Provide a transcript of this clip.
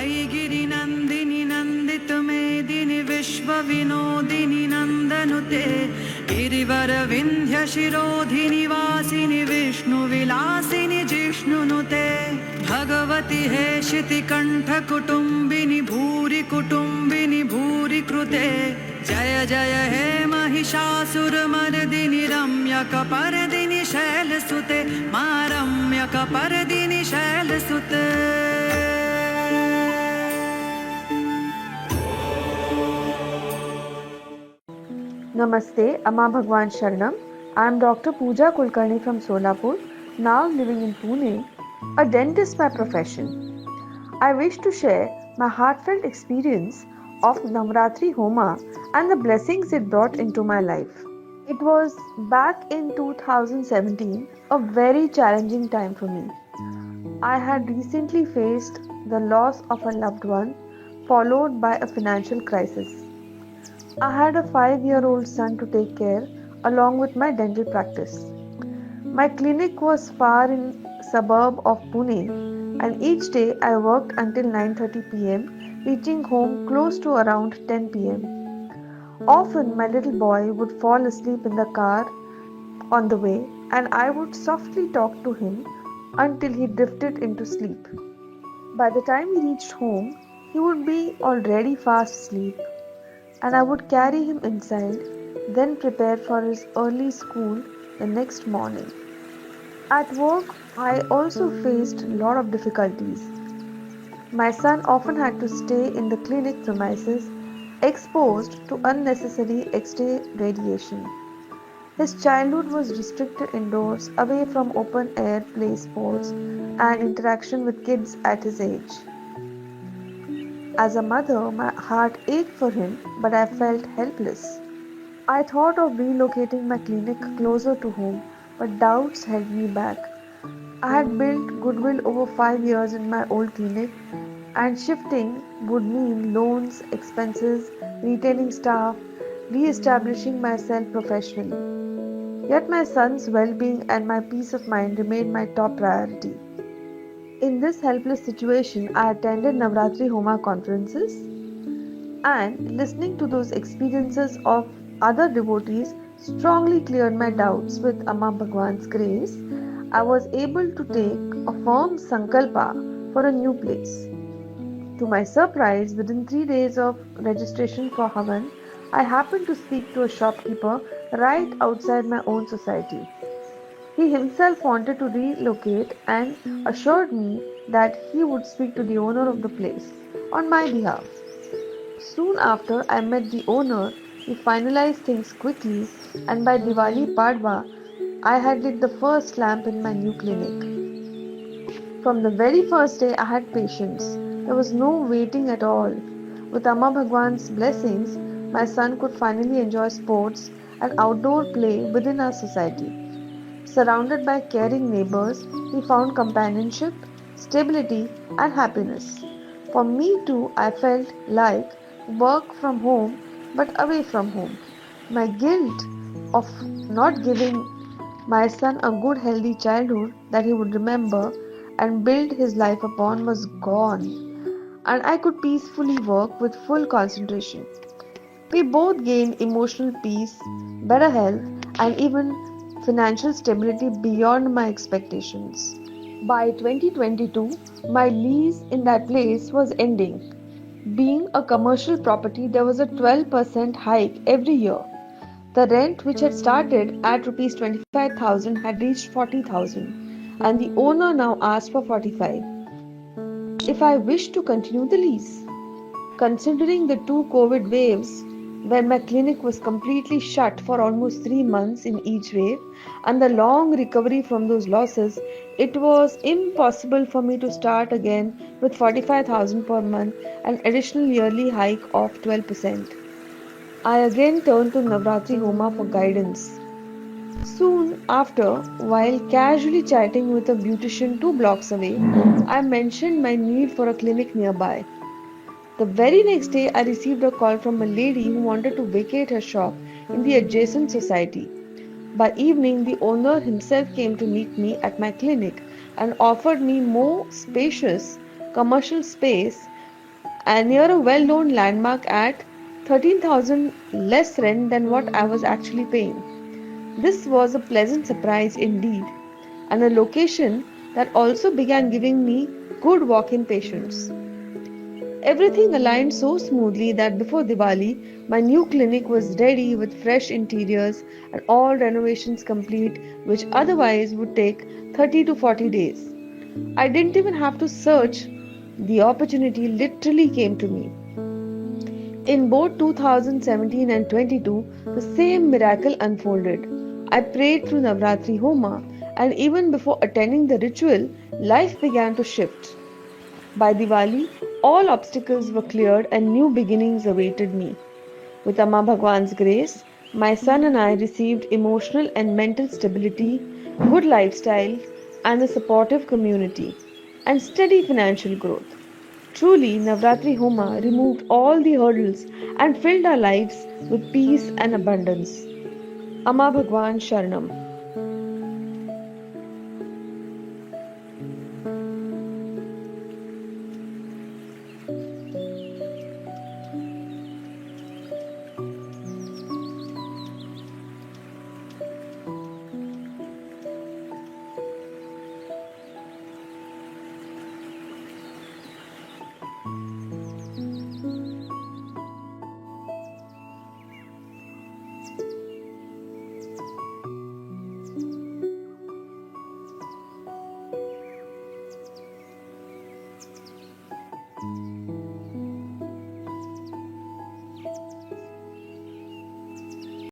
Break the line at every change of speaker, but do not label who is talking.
वैगिरिनन्दिनि नन्दितमेदिनि विश्वविनोदिनि नन्दनुते गिरिवरविन्ध्यशिरोधिनि वासिनि विष्णुविलासिनि जिष्णुनुते भगवति हेशितिकण्ठकुटुम्बिनि भूरि कुटुम्बिनि भूरि कृते जय जय हे महिषासुरमर्दिनि रम्यकपर्दिनि शैलसुते मा रम्यकपर्दिनि शैलसुते।
Namaste, Amma Bhagwan Sharanam. I am Dr. Pooja Kulkarni from Solapur, now living in Pune, a dentist by profession. I wish to share my heartfelt experience of Navratri Homa and the blessings it brought into my life. It was back in 2017, a very challenging time for me. I had recently faced the loss of a loved one, followed by a financial crisis. I had a 5-year-old son to take care along with my dental practice. My clinic was far in suburb of Pune, and each day I worked until 9:30 p.m., reaching home close to around 10 p.m. Often my little boy would fall asleep in the car on the way, and I would softly talk to him until he drifted into sleep. By the time he reached home, he would be already fast asleep, and I would carry him inside, then prepare for his early school the next morning. At work, I also faced a lot of difficulties. My son often had to stay in the clinic premises, exposed to unnecessary X-ray radiation. His childhood was restricted indoors, away from open air play sports and interaction with kids at his age. As a mother, my heart ached for him, but I felt helpless. I thought of relocating my clinic closer to home, but doubts held me back. I had built goodwill over 5 years in my old clinic, and shifting would mean loans, expenses, retaining staff, re-establishing myself professionally. Yet my son's well-being and my peace of mind remained my top priority. In this helpless situation, I attended Navratri Homa conferences, and listening to those experiences of other devotees strongly cleared my doubts. With Amma Bhagwan's grace, I was able to take a firm sankalpa for a new place. To my surprise, within 3 days of registration for Havan, I happened to speak to a shopkeeper right outside my own society. He himself wanted to relocate and assured me that he would speak to the owner of the place on my behalf. Soon after I met the owner, we finalized things quickly, and by Diwali Padwa, I had lit the first lamp in my new clinic. From the very first day, I had patience. There was no waiting at all. With Amma Bhagwan's blessings, my son could finally enjoy sports and outdoor play within our society. Surrounded by caring neighbors, he found companionship, stability, and happiness. For me too, I felt like work from home but away from home. My guilt of not giving my son a good, healthy childhood that he would remember and build his life upon was gone, and I could peacefully work with full concentration. We both gained emotional peace, better health, and even financial stability beyond my expectations. By 2022, my lease in that place was ending. Being a commercial property, there was a 12% hike every year. The rent, which had started at Rs 25,000, had reached 40,000, and the owner now asked for 45. If I wished to continue the lease, considering the two COVID waves, when my clinic was completely shut for almost 3 months in each wave, and the long recovery from those losses, it was impossible for me to start again with 45,000 per month and additional yearly hike of 12%. I again turned to Navratri Homa for guidance. Soon after, while casually chatting with a beautician 2 blocks away, I mentioned my need for a clinic nearby. The very next day, I received a call from a lady who wanted to vacate her shop in the adjacent society. By evening, the owner himself came to meet me at my clinic and offered me more spacious commercial space and near a well known landmark at 13,000 less rent than what I was actually paying. This was a pleasant surprise indeed, and a location that also began giving me good walk in patients. Everything aligned so smoothly that before Diwali, my new clinic was ready with fresh interiors and all renovations complete, which otherwise would take 30 to 40 days. I didn't even have to search, the opportunity literally came to me. In both 2017 and 22, the same miracle unfolded. I prayed through Navratri Homa, and even before attending the ritual, life began to shift. By Diwali, all obstacles were cleared and new beginnings awaited me. With Amma Bhagwan's grace, my son and I received emotional and mental stability, good lifestyle, and a supportive community, and steady financial growth. Truly, Navratri Homa removed all the hurdles and filled our lives with peace and abundance. Amma Bhagwan Sharanam.